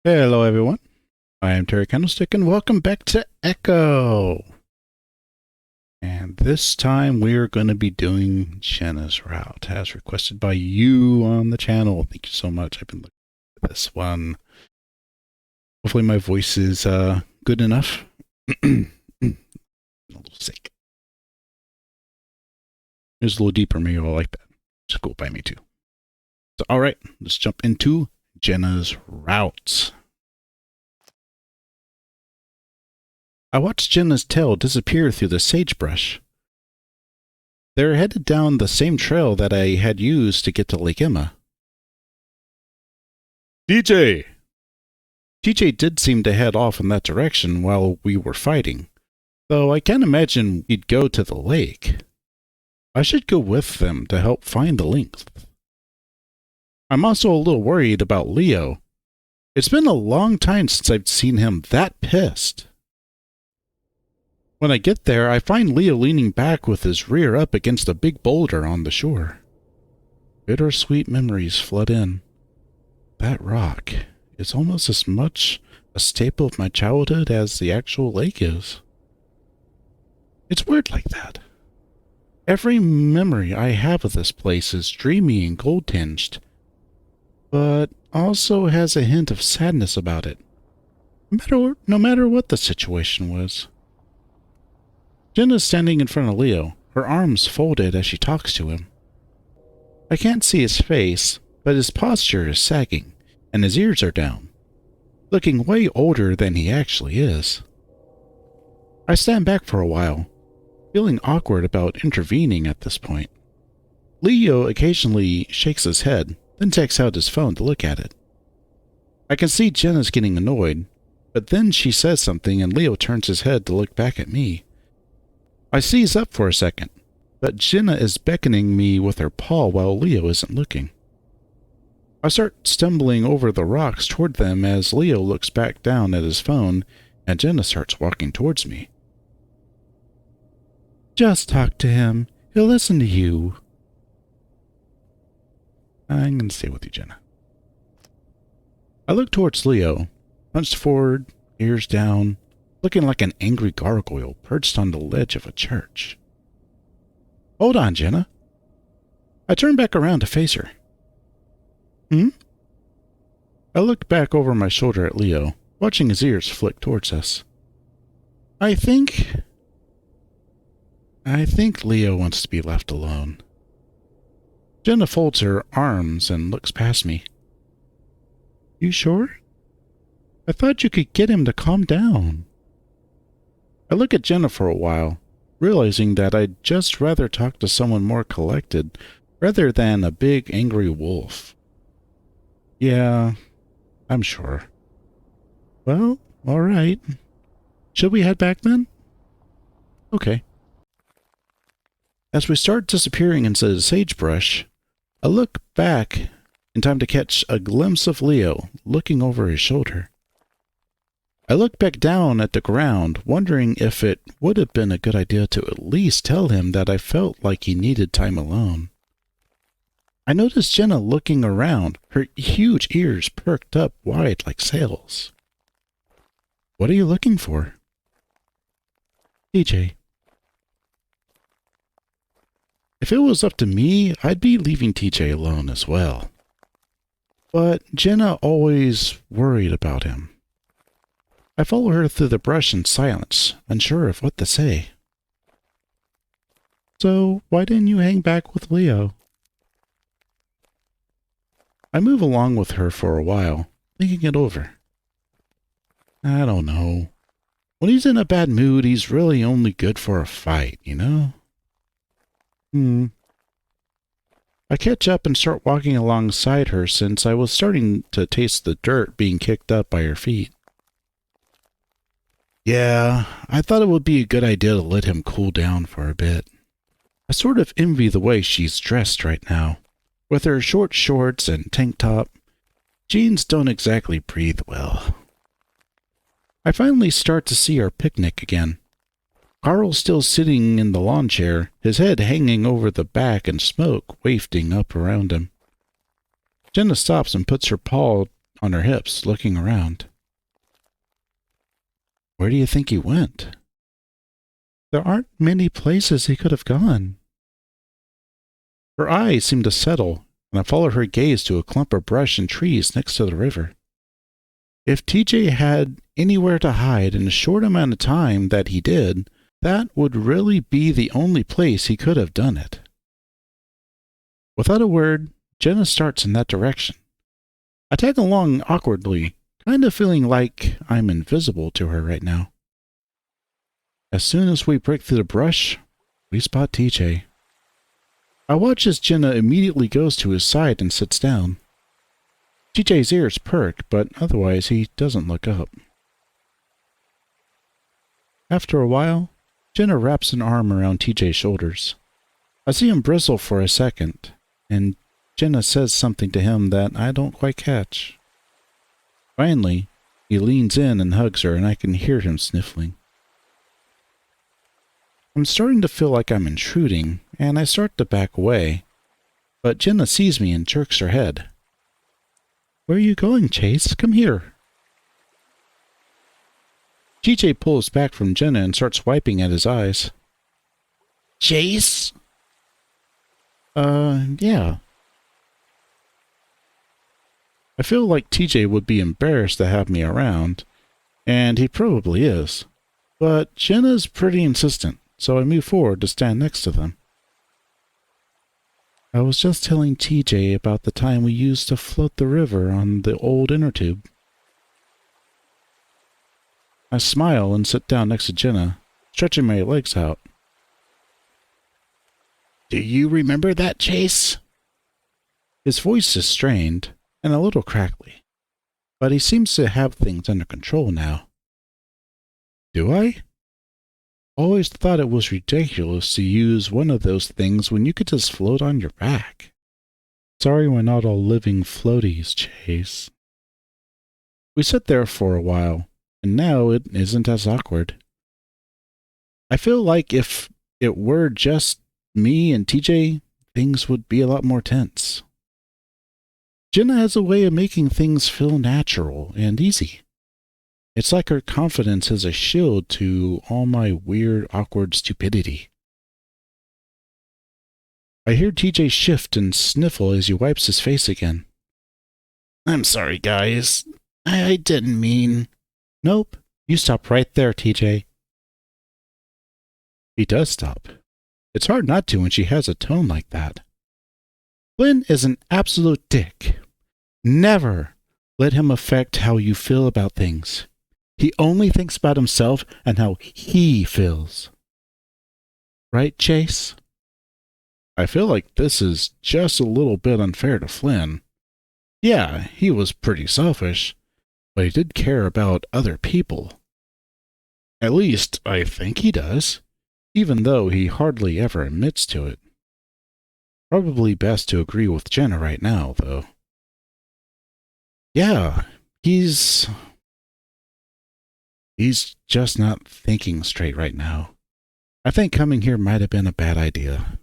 Hello, everyone. I am Terry Candlestick, and welcome back to Echo. And this time we're going to be doing Jenna's route, as requested by you on the channel. Thank you so much. I've been looking at this one. Hopefully my voice is good enough. A little sick. It's a little deeper. Maybe I'll like that. It's cool by me too. So, all right, let's jump into Jenna's route. I watched Jenna's tail disappear through the sagebrush. They're headed down the same trail that I had used to get to Lake Emma. TJ! TJ did seem to head off in that direction while we were fighting, though I can't imagine he'd go to the lake. I should go with them to help find the length. I'm also a little worried about Leo. It's been a long time since I've seen him that pissed. When I get there, I find Leo leaning back with his rear up against a big boulder on the shore. Bittersweet memories flood in. That rock is almost as much a staple of my childhood as the actual lake is. It's weird like that. Every memory I have of this place is dreamy and gold-tinged, but also has a hint of sadness about it, no matter what the situation was. Jenna's standing in front of Leo, her arms folded as she talks to him. I can't see his face, but his posture is sagging, and his ears are down, looking way older than he actually is. I stand back for a while, feeling awkward about intervening at this point. Leo occasionally shakes his head, then takes out his phone to look at it. I can see Jenna's getting annoyed, but then she says something and Leo turns his head to look back at me. I seize up for a second, but Jenna is beckoning me with her paw while Leo isn't looking. I start stumbling over the rocks toward them as Leo looks back down at his phone and Jenna starts walking towards me. Just talk to him. He'll listen to you. I'm going to stay with you, Jenna. I look towards Leo, hunched forward, ears down, looking like an angry gargoyle perched on the ledge of a church. Hold on, Jenna. I turn back around to face her. I look back over my shoulder at Leo, watching his ears flick towards us. I think Leo wants to be left alone. Jenna folds her arms and looks past me. You sure? I thought you could get him to calm down. I look at Jenna for a while, realizing that I'd just rather talk to someone more collected rather than a big angry wolf. Yeah, I'm sure. Well, all right. Should we head back then? Okay. As we start disappearing into the sagebrush, I look back in time to catch a glimpse of Leo looking over his shoulder. I look back down at the ground, wondering if it would have been a good idea to at least tell him that I felt like he needed time alone. I noticed Jenna looking around, her huge ears perked up wide like sails. What are you looking for? TJ. If it was up to me, I'd be leaving TJ alone as well. But Jenna always worried about him. I follow her through the brush in silence, unsure of what to say. So, why didn't you hang back with Leo? I move along with her for a while, thinking it over. I don't know. When he's in a bad mood, he's really only good for a fight, you know? I catch up and start walking alongside her since I was starting to taste the dirt being kicked up by her feet. Yeah, I thought it would be a good idea to let him cool down for a bit. I sort of envy the way she's dressed right now. With her short shorts and tank top, jeans don't exactly breathe well. I finally start to see our picnic again. Carl's still sitting in the lawn chair, his head hanging over the back and smoke wafting up around him. Jenna stops and puts her paw on her hips, looking around. Where do you think he went? There aren't many places he could have gone. Her eyes seemed to settle, and I followed her gaze to a clump of brush and trees next to the river. If TJ had anywhere to hide in a short amount of time that he did, that would really be the only place he could have done it. Without a word, Jenna starts in that direction. I tag along awkwardly, kind of feeling like I'm invisible to her right now. As soon as we break through the brush, we spot TJ. I watch as Jenna immediately goes to his side and sits down. TJ's ears perk, but otherwise he doesn't look up. After a while, Jenna wraps an arm around TJ's shoulders. I see him bristle for a second, and Jenna says something to him that I don't quite catch. Finally, he leans in and hugs her, and I can hear him sniffling. I'm starting to feel like I'm intruding, and I start to back away, but Jenna sees me and jerks her head. Where are you going, Chase? Come here. TJ pulls back from Jenna and starts wiping at his eyes. Chase? Yeah. I feel like TJ would be embarrassed to have me around, and he probably is. But Jenna's pretty insistent, so I move forward to stand next to them. I was just telling TJ about the time we used to float the river on the old inner tube. I smile and sit down next to Jenna, stretching my legs out. Do you remember that, Chase? His voice is strained and a little crackly, but he seems to have things under control now. Do I? Always thought it was ridiculous to use one of those things when you could just float on your back. Sorry we're not all living floaties, Chase. We sit there for a while, and now it isn't as awkward. I feel like if it were just me and TJ, things would be a lot more tense. Jenna has a way of making things feel natural and easy. It's like her confidence is a shield to all my weird, awkward stupidity. I hear TJ shift and sniffle as he wipes his face again. I'm sorry, guys. I didn't mean... Nope. You stop right there, TJ. He does stop. It's hard not to when she has a tone like that. Flynn is an absolute dick. Never let him affect how you feel about things. He only thinks about himself and how he feels. Right, Chase? I feel like this is just a little bit unfair to Flynn. Yeah, he was pretty selfish, but he did care about other people. At least, I think he does, even though he hardly ever admits to it. Probably best to agree with Jenna right now, though. Yeah, he's just not thinking straight right now. I think coming here might have been a bad idea.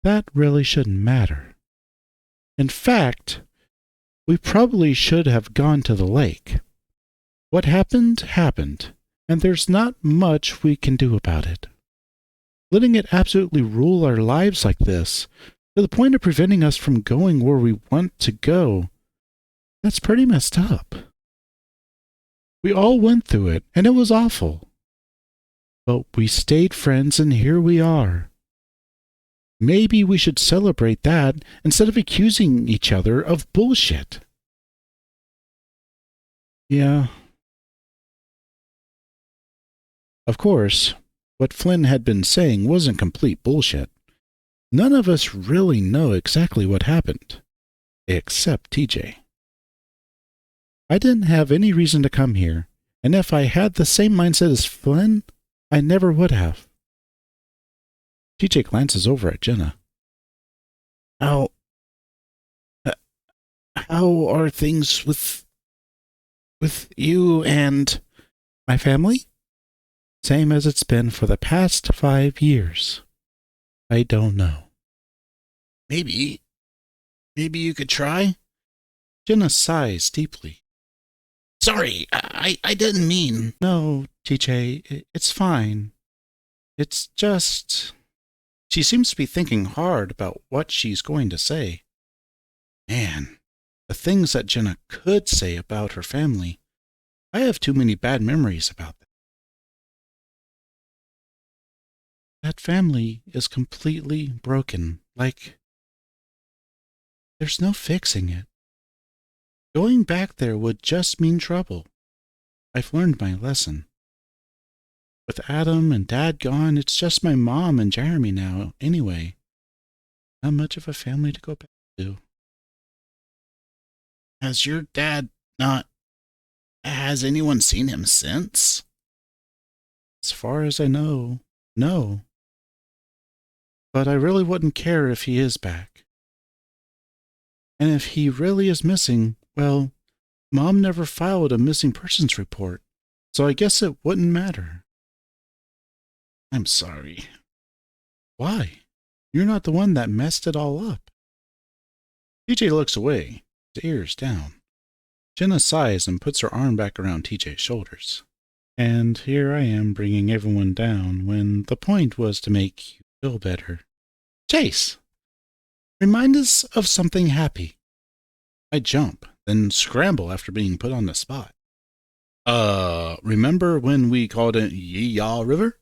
That really shouldn't matter. In fact, we probably should have gone to the lake. What happened, happened, and there's not much we can do about it. Letting it absolutely rule our lives like this, to the point of preventing us from going where we want to go, that's pretty messed up. We all went through it, and it was awful. But we stayed friends, and here we are. Maybe we should celebrate that instead of accusing each other of bullshit. Yeah. Of course, what Flynn had been saying wasn't complete bullshit. None of us really know exactly what happened, except TJ. I didn't have any reason to come here, and if I had the same mindset as Flynn, I never would have. TJ glances over at Jenna. How are things with you and my family? Same as it's been for the past 5 years. I don't know. Maybe you could try? Jenna sighs deeply. Sorry, I didn't mean. No, TJ, it's fine. It's just... She seems to be thinking hard about what she's going to say. Man, the things that Jenna could say about her family. I have too many bad memories about them. That family is completely broken. Like, there's no fixing it. Going back there would just mean trouble. I've learned my lesson. With Adam and Dad gone, it's just my mom and Jeremy now, anyway. Not much of a family to go back to. Has your dad not... Has anyone seen him since? As far as I know, no. But I really wouldn't care if he is back. And if he really is missing, well, Mom never filed a missing persons report, so I guess it wouldn't matter. I'm sorry. Why? You're not the one that messed it all up. TJ looks away, his ears down. Jenna sighs and puts her arm back around TJ's shoulders. And here I am bringing everyone down when the point was to make you feel better. Chase! Remind us of something happy. I jump, then scramble after being put on the spot. Remember when we called it Yee-Yaw River?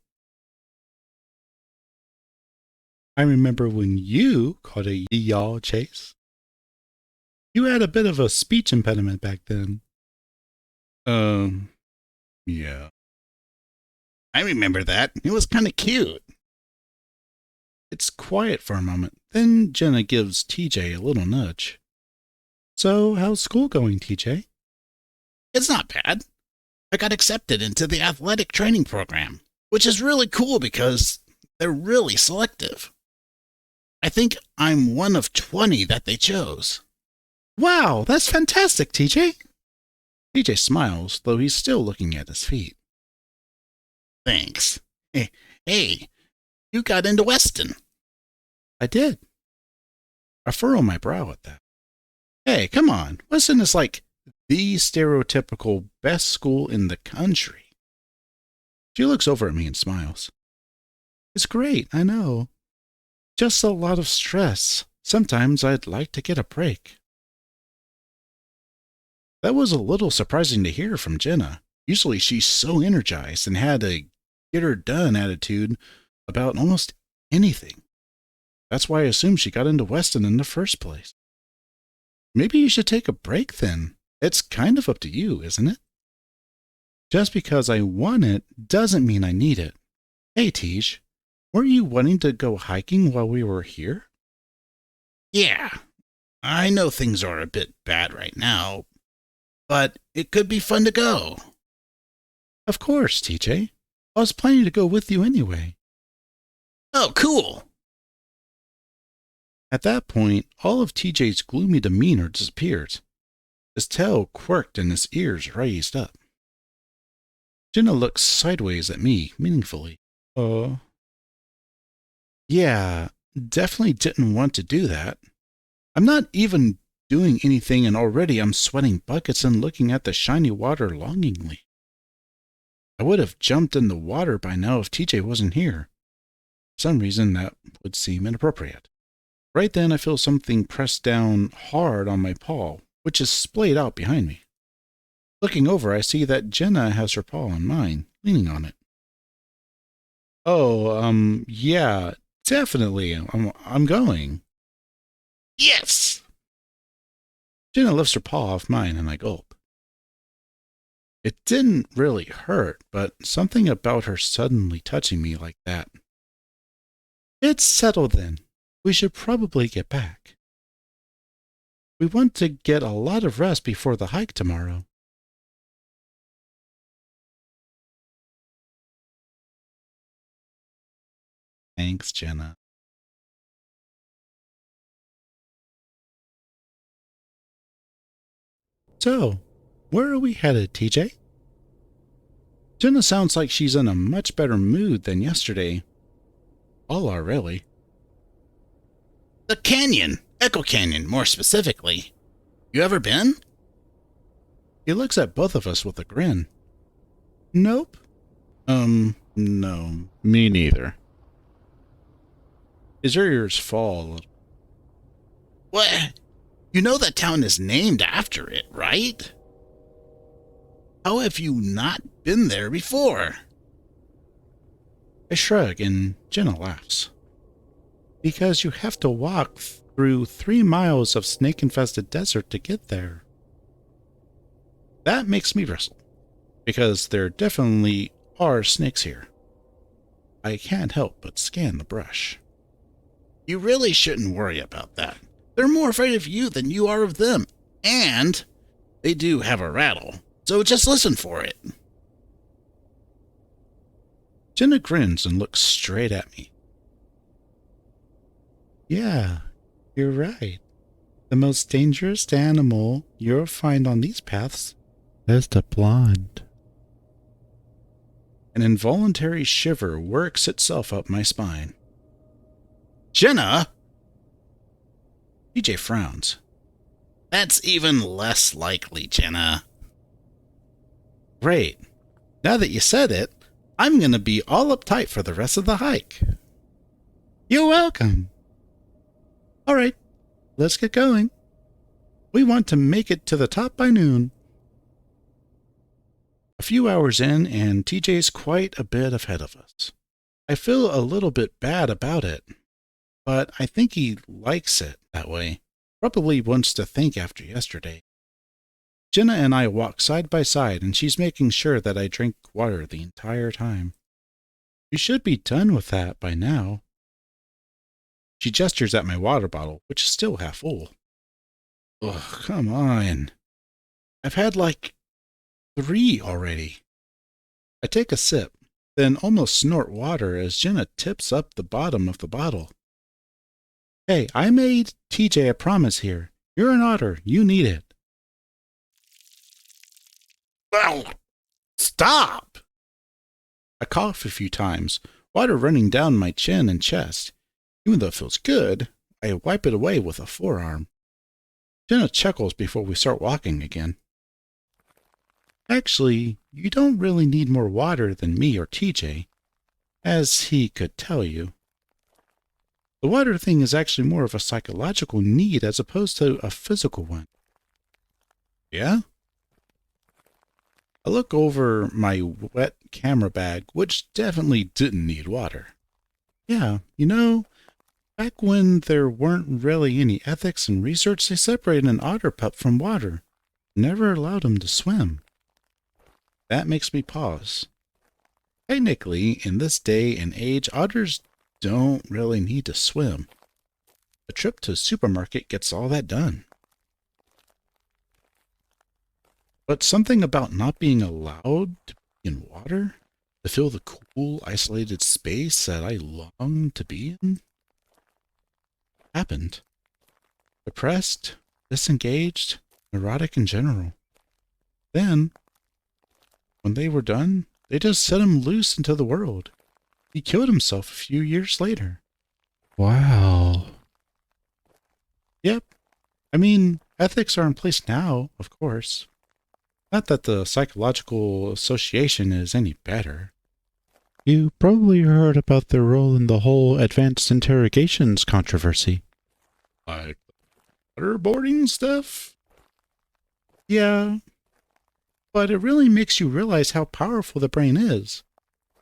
I remember when you called it Yee-Yaw, Chase. You had a bit of a speech impediment back then. Yeah. I remember that. It was kind of cute. It's quiet for a moment. Then Jenna gives TJ a little nudge. So, how's school going, TJ? It's not bad. I got accepted into the athletic training program, which is really cool because they're really selective. I think I'm one of 20 that they chose. Wow, that's fantastic, TJ. TJ smiles, though he's still looking at his feet. Thanks. Hey, you got into Weston. I did. I furrow my brow at that. Hey, come on. Weston is like the stereotypical best school in the country. She looks over at me and smiles. It's great, I know. Just a lot of stress. Sometimes I'd like to get a break. That was a little surprising to hear from Jenna. Usually she's so energized and had a get-her-done attitude about almost anything. That's why I assumed she got into Weston in the first place. Maybe you should take a break then. It's kind of up to you, isn't it? Just because I want it doesn't mean I need it. Hey, Tej, weren't you wanting to go hiking while we were here? Yeah, I know things are a bit bad right now, but it could be fun to go. Of course, TJ. I was planning to go with you anyway. Oh, cool. At that point, all of TJ's gloomy demeanor disappears. His tail quirked and his ears raised up. Jenna looks sideways at me, meaningfully. Yeah, definitely didn't want to do that. I'm not even doing anything and already I'm sweating buckets and looking at the shiny water longingly. I would have jumped in the water by now if TJ wasn't here. For some reason, that would seem inappropriate. Right then, I feel something pressed down hard on my paw, which is splayed out behind me. Looking over, I see that Jenna has her paw on mine, leaning on it. Oh, yeah, definitely. I'm going. Yes! Jenna lifts her paw off mine and I gulp. It didn't really hurt, but something about her suddenly touching me like that. It's settled then. We should probably get back. We want to get a lot of rest before the hike tomorrow. Thanks, Jenna. So, where are we headed, TJ? Jenna sounds like she's in a much better mood than yesterday. All are, really. The canyon. Echo Canyon, more specifically. You ever been? He looks at both of us with a grin. Nope. No, me neither. His ears fall a little. What? You know that town is named after it, right? How have you not been there before? I shrug and Jenna laughs. Because you have to walk through 3 miles of snake-infested desert to get there. That makes me bristle, because there definitely are snakes here. I can't help but scan the brush. You really shouldn't worry about that. They're more afraid of you than you are of them. And they do have a rattle, so just listen for it. Jenna grins and looks straight at me. Yeah, you're right. The most dangerous animal you'll find on these paths is the blonde. An involuntary shiver works itself up my spine. Jenna? TJ frowns. That's even less likely, Jenna. Great. Now that you said it, I'm going to be all uptight for the rest of the hike. You're welcome. All right, let's get going. We want to make it to the top by noon. A few hours in, and TJ's quite a bit ahead of us. I feel a little bit bad about it, but I think he likes it that way. Probably wants to think after yesterday. Jenna and I walk side by side, and she's making sure that I drink water the entire time. You should be done with that by now. She gestures at my water bottle, which is still half full. Ugh, come on. I've had like 3 already. I take a sip, then almost snort water as Jenna tips up the bottom of the bottle. Hey, I made TJ a promise here. You're an otter. You need it. Well, stop! I cough a few times, water running down my chin and chest. Even though it feels good, I wipe it away with a forearm. Jenna chuckles before we start walking again. Actually, you don't really need more water than me or TJ, as he could tell you. The water thing is actually more of a psychological need as opposed to a physical one. Yeah? I look over my wet camera bag, which definitely didn't need water. Yeah, back when there weren't really any ethics in research, they separated an otter pup from water. Never allowed him to swim. That makes me pause. Technically, in this day and age, otters don't really need to swim. A trip to a supermarket gets all that done. But something about not being allowed to be in water, to feel the cool, isolated space that I long to be in, happened. Depressed, disengaged, neurotic in general. Then, when they were done, they just set him loose into the world. He killed himself a few years later. Wow. Yep. I mean, ethics are in place now, of course. Not that the psychological association is any better. You probably heard about their role in the whole advanced interrogations controversy. Like waterboarding stuff? Yeah. But it really makes you realize how powerful the brain is.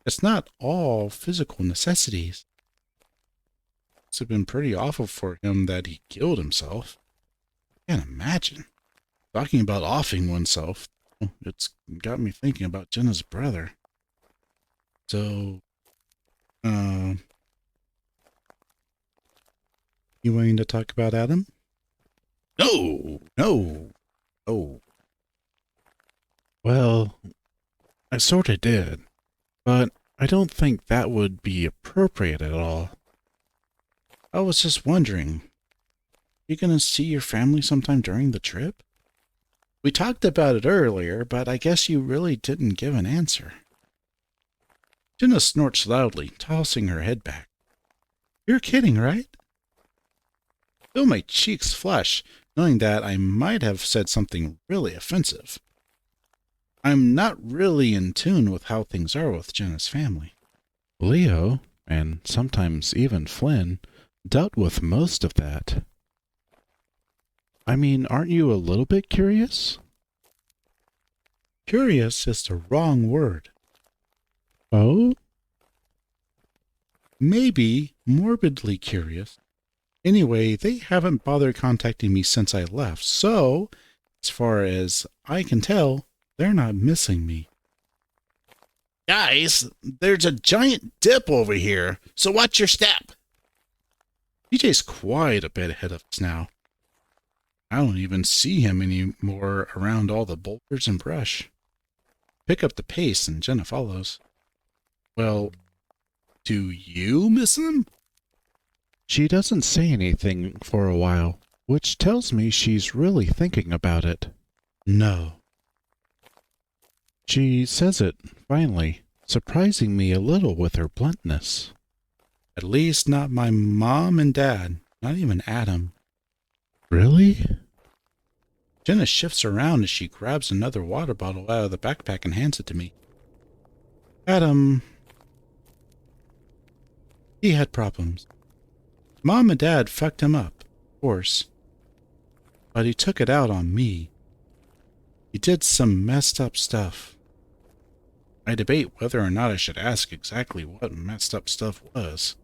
It's not all physical necessities. It's been pretty awful for him that he killed himself. Can't imagine. Talking about offing oneself, it's got me thinking about Jenna's brother. So, you wanting to talk about Adam? No. Oh. Well, I sort of did, but I don't think that would be appropriate at all. I was just wondering, you gonna see your family sometime during the trip? We talked about it earlier, but I guess you really didn't give an answer. Jenna snorts loudly, tossing her head back. You're kidding, right? Feel my cheeks flush, knowing that I might have said something really offensive. I'm not really in tune with how things are with Jenna's family. Leo, and sometimes even Flynn, dealt with most of that. I mean, aren't you a little bit curious? Curious is the wrong word. Oh? Maybe morbidly curious. Anyway, they haven't bothered contacting me since I left, so, as far as I can tell, they're not missing me. Guys, there's a giant dip over here, so watch your step. TJ's quite a bit ahead of us now. I don't even see him anymore around all the boulders and brush. Pick up the pace and Jenna follows. Well, do you miss him? She doesn't say anything for a while, which tells me she's really thinking about it. No. She says it, finally, surprising me a little with her bluntness. At least not my mom and dad, not even Adam. Really? Jenna shifts around as she grabs another water bottle out of the backpack and hands it to me. Adam, he had problems. Mom and Dad fucked him up, of course. But he took it out on me. He did some messed up stuff. I debate whether or not I should ask exactly what messed up stuff was.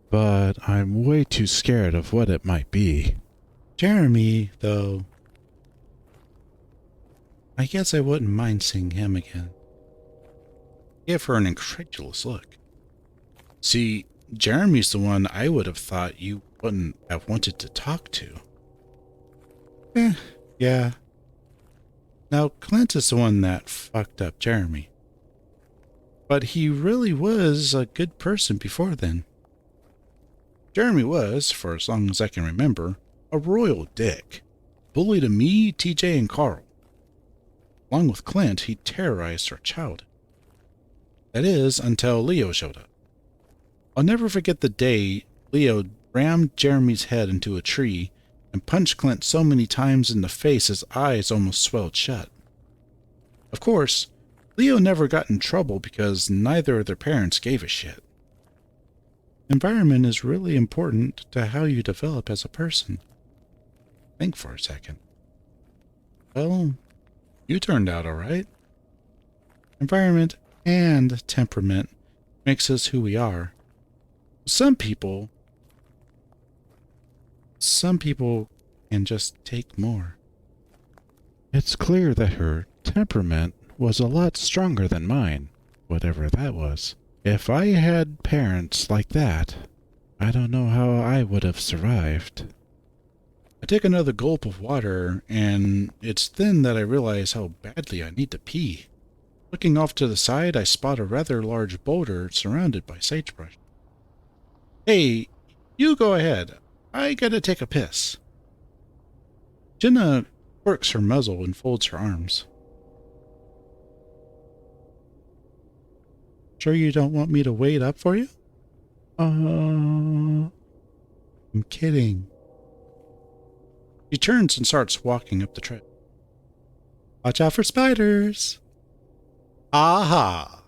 But I'm way too scared of what it might be. Jeremy, though, I guess I wouldn't mind seeing him again. I gave her an incredulous look. See, Jeremy's the one I would have thought you wouldn't have wanted to talk to. Yeah. Now, Clint is the one that fucked up Jeremy. But he really was a good person before then. Jeremy was, for as long as I can remember, a royal dick. Bullied me, TJ, and Carl. Along with Clint, he terrorized our child. That is, until Leo showed up. I'll never forget the day Leo rammed Jeremy's head into a tree and punched Clint so many times in the face his eyes almost swelled shut. Of course, Leo never got in trouble because neither of their parents gave a shit. Environment is really important to how you develop as a person. Think for a second. Well, you turned out all right. Environment and temperament makes us who we are. Some people can just take more. It's clear that her temperament was a lot stronger than mine, whatever that was. If I had parents like that, I don't know how I would have survived. I take another gulp of water, and it's then that I realize how badly I need to pee. Looking off to the side, I spot a rather large boulder surrounded by sagebrush. Hey, you go ahead. I gotta take a piss. Jenna quirks her muzzle and folds her arms. Sure you don't want me to wait up for you? I'm kidding. She turns and starts walking up the trail. Watch out for spiders. Aha!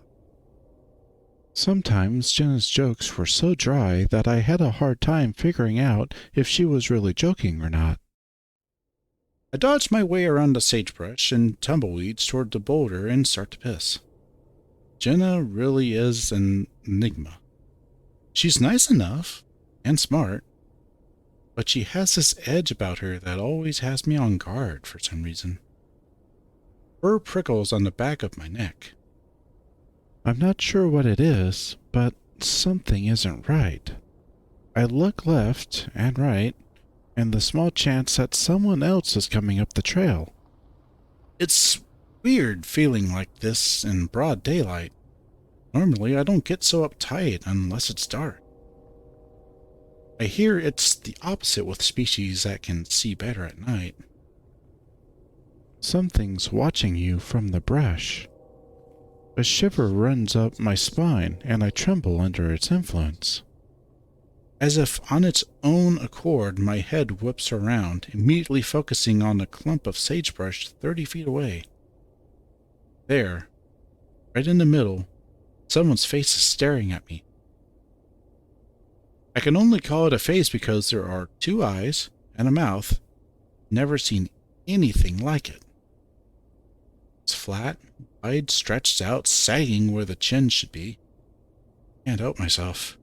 Sometimes Jenna's jokes were so dry that I had a hard time figuring out if she was really joking or not. I dodge my way around the sagebrush and tumbleweeds toward the boulder and start to piss. Jenna really is an enigma. She's nice enough and smart, but she has this edge about her that always has me on guard for some reason. Fur prickles on the back of my neck. I'm not sure what it is, but something isn't right. I look left and right, and the small chance that someone else is coming up the trail. It's weird feeling like this in broad daylight. Normally, I don't get so uptight unless it's dark. I hear it's the opposite with species that can see better at night. Something's watching you from the brush. A shiver runs up my spine, and I tremble under its influence. As if on its own accord, my head whips around, immediately focusing on a clump of sagebrush 30 feet away. There, right in the middle, someone's face is staring at me. I can only call it a face because there are 2 eyes and a mouth. Never seen anything like it. It's flat, wide, stretched out, sagging where the chin should be. Can't help myself.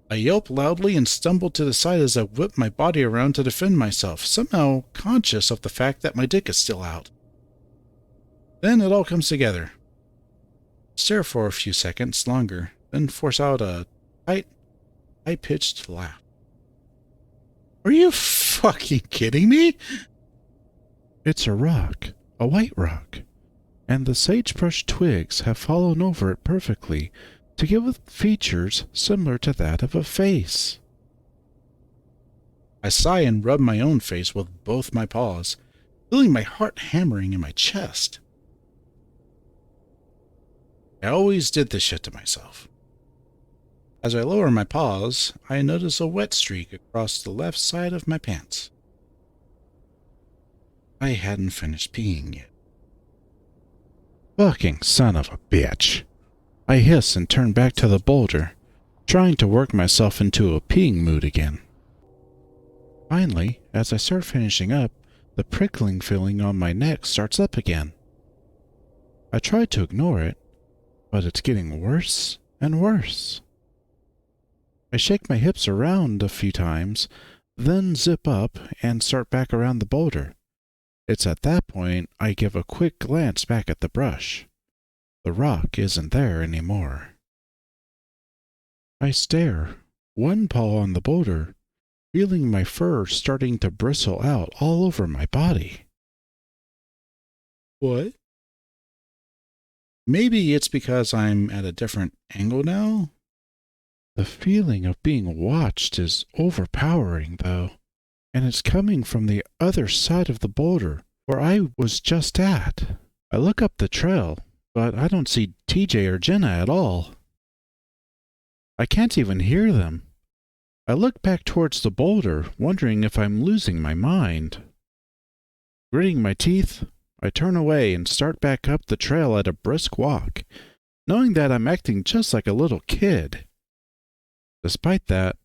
I yelp loudly and stumble to the side as I whip my body around to defend myself, somehow conscious of the fact that my dick is still out. Then it all comes together. Stare for a few seconds longer, then force out a tight, high-pitched laugh. Are you fucking kidding me? It's a rock, a white rock, and the sagebrush twigs have fallen over it perfectly to give it features similar to that of a face. I sigh and rub my own face with both my paws, feeling my heart hammering in my chest. I always did this shit to myself. As I lower my paws, I notice a wet streak across the left side of my pants. I hadn't finished peeing yet. Fucking son of a bitch. I hiss and turn back to the boulder, trying to work myself into a peeing mood again. Finally, as I start finishing up, the prickling feeling on my neck starts up again. I try to ignore it, but it's getting worse and worse. I shake my hips around a few times, then zip up and start back around the boulder. It's at that point I give a quick glance back at the brush. The rock isn't there anymore. I stare, one paw on the boulder, feeling my fur starting to bristle out all over my body. What? Maybe it's because I'm at a different angle now? The feeling of being watched is overpowering, though, and it's coming from the other side of the boulder, where I was just at. I look up the trail, but I don't see TJ or Jenna at all. I can't even hear them. I look back towards the boulder, wondering if I'm losing my mind. Gritting my teeth, I turn away and start back up the trail at a brisk walk, knowing that I'm acting just like a little kid. Despite that,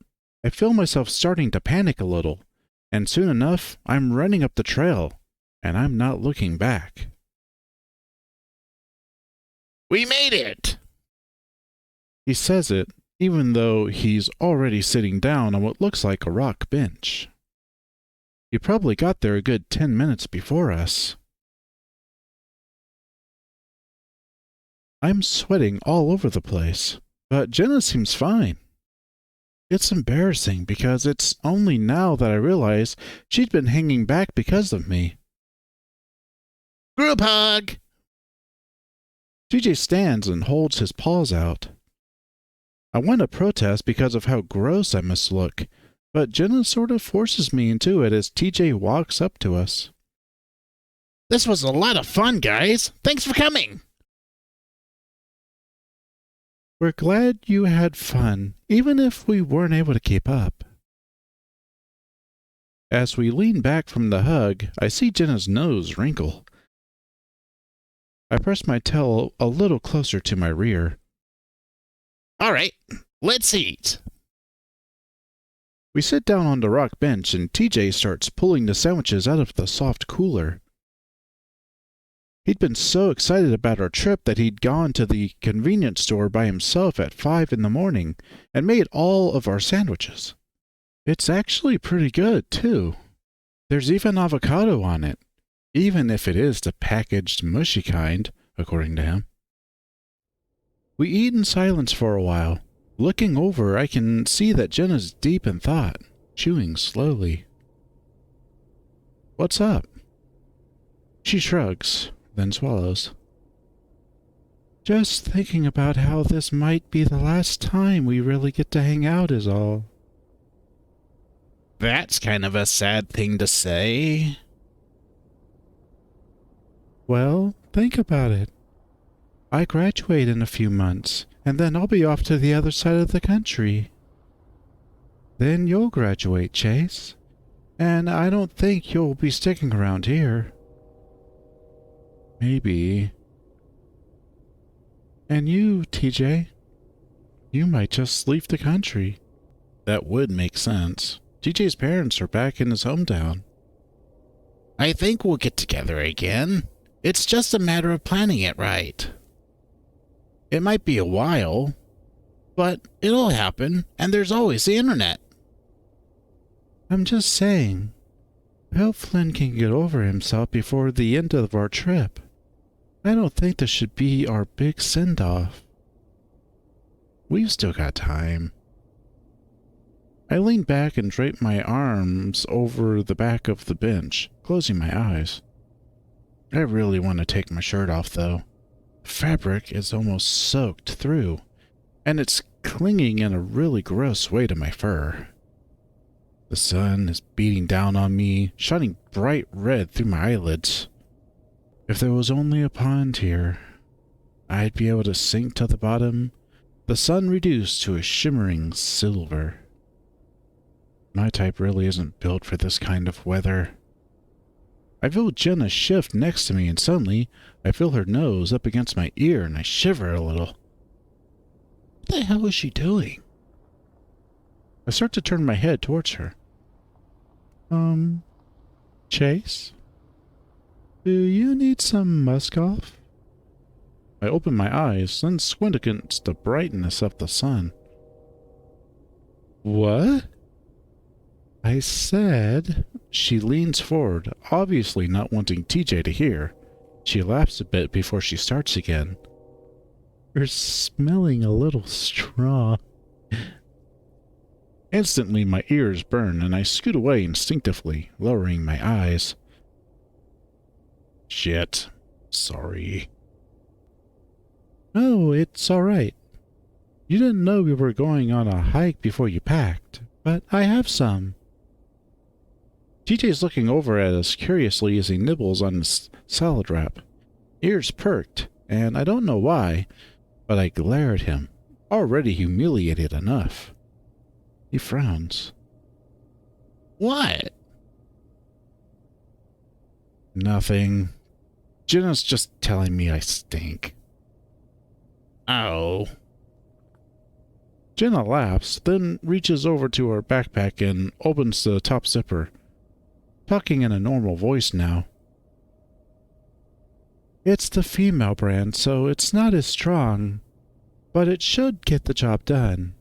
I feel myself starting to panic a little, and soon enough, I'm running up the trail, and I'm not looking back. We made it! He says it, even though he's already sitting down on what looks like a rock bench. He probably got there a good 10 minutes before us. I'm sweating all over the place, but Jenna seems fine. It's embarrassing because it's only now that I realize she'd been hanging back because of me. Group hug! TJ stands and holds his paws out. I want to protest because of how gross I must look, but Jenna sort of forces me into it as TJ walks up to us. This was a lot of fun, guys. Thanks for coming. We're glad you had fun, even if we weren't able to keep up. As we lean back from the hug, I see Jenna's nose wrinkle. I press my tail a little closer to my rear. All right, let's eat. We sit down on the rock bench and TJ starts pulling the sandwiches out of the soft cooler. He'd been so excited about our trip that he'd gone to the convenience store by himself at 5 in the morning and made all of our sandwiches. It's actually pretty good, too. There's even avocado on it, even if it is the packaged mushy kind, according to him. We eat in silence for a while. Looking over, I can see that Jenna's deep in thought, chewing slowly. What's up? She shrugs, then swallows. Just thinking about how this might be the last time we really get to hang out is all. That's kind of a sad thing to say. Well, think about it. I graduate in a few months, and then I'll be off to the other side of the country. Then you'll graduate, Chase. And I don't think you'll be sticking around here. Maybe. And you, TJ, you might just leave the country. That would make sense. TJ's parents are back in his hometown. I think we'll get together again. It's just a matter of planning it right. It might be a while, but it'll happen, and there's always the internet. I'm just saying, I hope Flynn can get over himself before the end of our trip. I don't think this should be our big send-off. We've still got time. I leaned back and draped my arms over the back of the bench, closing my eyes. I really want to take my shirt off, though. The fabric is almost soaked through, and it's clinging in a really gross way to my fur. The sun is beating down on me, shining bright red through my eyelids. If there was only a pond here, I'd be able to sink to the bottom, the sun reduced to a shimmering silver. My type really isn't built for this kind of weather. I feel Jenna shift next to me, and suddenly I feel her nose up against my ear, and I shiver a little. What the hell is she doing? I start to turn my head towards her. Chase? Do you need some musk off? I open my eyes, then squint against the brightness of the sun. What? I said. She leans forward, obviously not wanting TJ to hear. She laughs a bit before she starts again. You're smelling a little strong. Instantly, my ears burn, and I scoot away instinctively, lowering my eyes. Shit. Sorry. No, it's all right. You didn't know we were going on a hike before you packed, but I have some. TJ's looking over at us curiously as he nibbles on his salad wrap. Ears perked, and I don't know why, but I glare at him, already humiliated enough. He frowns. What? Nothing. Jenna's just telling me I stink. Oh. Jenna laughs, then reaches over to her backpack and opens the top zipper, talking in a normal voice now. It's the female brand, so it's not as strong, but it should get the job done.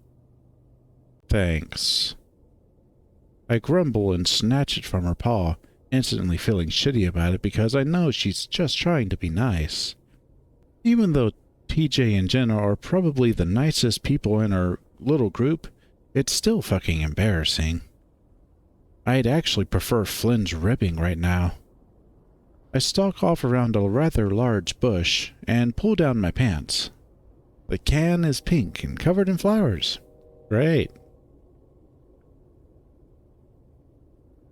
Thanks. I grumble and snatch it from her paw, instantly feeling shitty about it because I know she's just trying to be nice. Even though TJ and Jenna are probably the nicest people in our little group, it's still fucking embarrassing. I'd actually prefer Flynn's ribbing right now. I stalk off around a rather large bush and pull down my pants. The can is pink and covered in flowers. Great.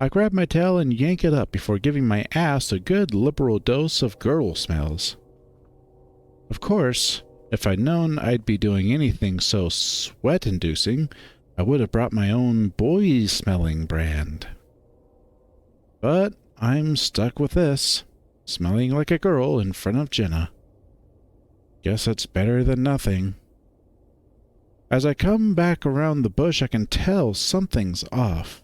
I grab my tail and yank it up before giving my ass a good liberal dose of girl smells. Of course, if I'd known I'd be doing anything so sweat-inducing, I would have brought my own boy-smelling brand. But I'm stuck with this, smelling like a girl in front of Jenna. Guess it's better than nothing. As I come back around the bush, I can tell something's off.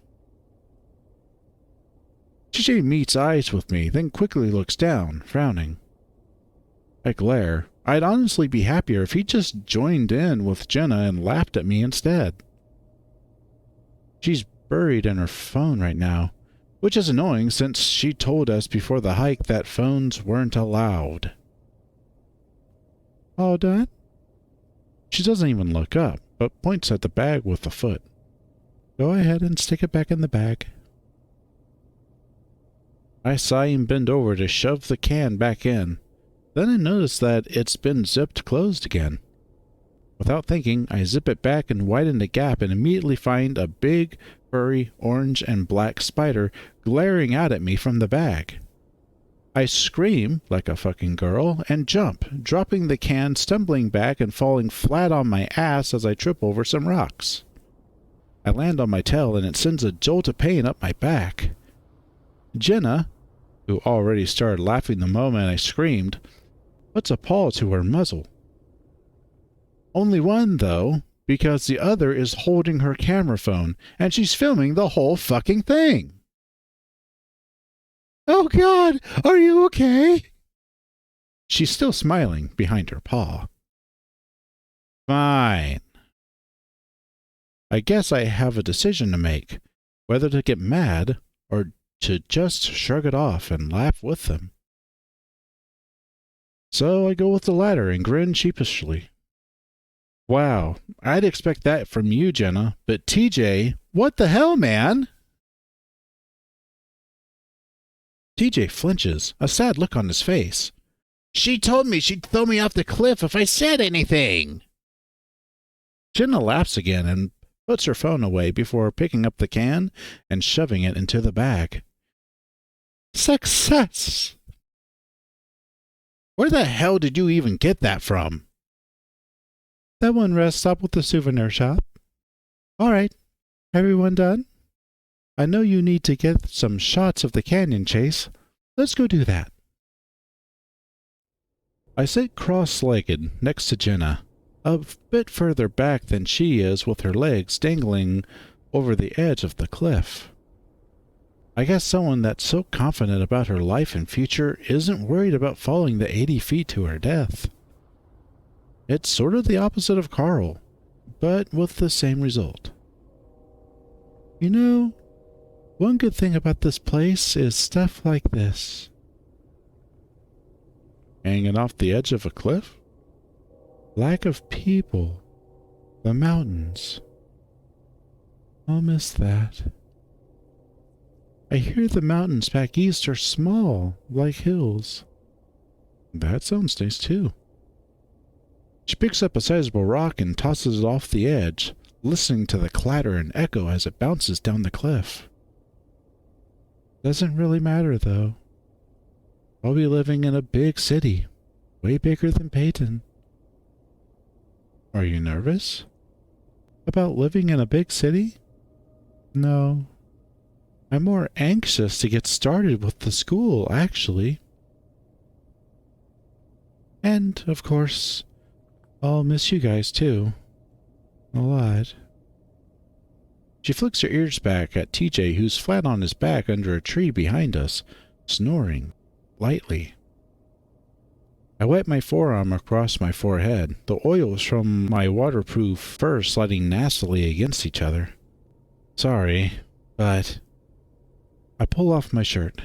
TJ meets eyes with me, then quickly looks down, frowning. I glare. I'd honestly be happier if he just joined in with Jenna and laughed at me instead. She's buried in her phone right now, which is annoying since she told us before the hike that phones weren't allowed. All done? She doesn't even look up, but points at the bag with a foot. Go ahead and stick it back in the bag. I sigh and bend over to shove the can back in. Then I notice that it's been zipped closed again. Without thinking, I zip it back and widen the gap and immediately find a big, furry, orange and black spider glaring out at me from the bag. I scream like a fucking girl and jump, dropping the can, stumbling back and falling flat on my ass as I trip over some rocks. I land on my tail and it sends a jolt of pain up my back. Jenna, who already started laughing the moment I screamed, puts a paw to her muzzle. Only one, though, because the other is holding her camera phone, and she's filming the whole fucking thing. Oh God, are you okay? She's still smiling behind her paw. Fine. I guess I have a decision to make, whether to get mad or to just shrug it off and laugh with them. So I go with the latter and grin sheepishly. Wow, I'd expect that from you, Jenna, but TJ, what the hell, man? TJ flinches, a sad look on his face. She told me she'd throw me off the cliff if I said anything. Jenna laughs again and puts her phone away before picking up the can and shoving it into the bag. Success! Where the hell did you even get that from? That one rest stop with the souvenir shop. All right, everyone done? I know you need to get some shots of the canyon chase. Let's go do that. I sit cross-legged next to Jenna, a bit further back than she is with her legs dangling over the edge of the cliff. I guess someone that's so confident about her life and future isn't worried about falling the 80 feet to her death. It's sort of the opposite of Carl, but with the same result. You know, one good thing about this place is stuff like this. Hanging off the edge of a cliff? Lack of people. The mountains. I'll miss that. I hear the mountains back east are small, like hills. That sounds nice too. She picks up a sizable rock and tosses it off the edge, listening to the clatter and echo as it bounces down the cliff. Doesn't really matter, though. I'll be living in a big city, way bigger than Peyton. Are you nervous? About living in a big city? No. I'm more anxious to get started with the school, actually. And, of course, I'll miss you guys, too. A lot. She flicks her ears back at TJ, who's flat on his back under a tree behind us, snoring lightly. I wipe my forearm across my forehead, the oils from my waterproof fur sliding nastily against each other. Sorry, but I pull off my shirt.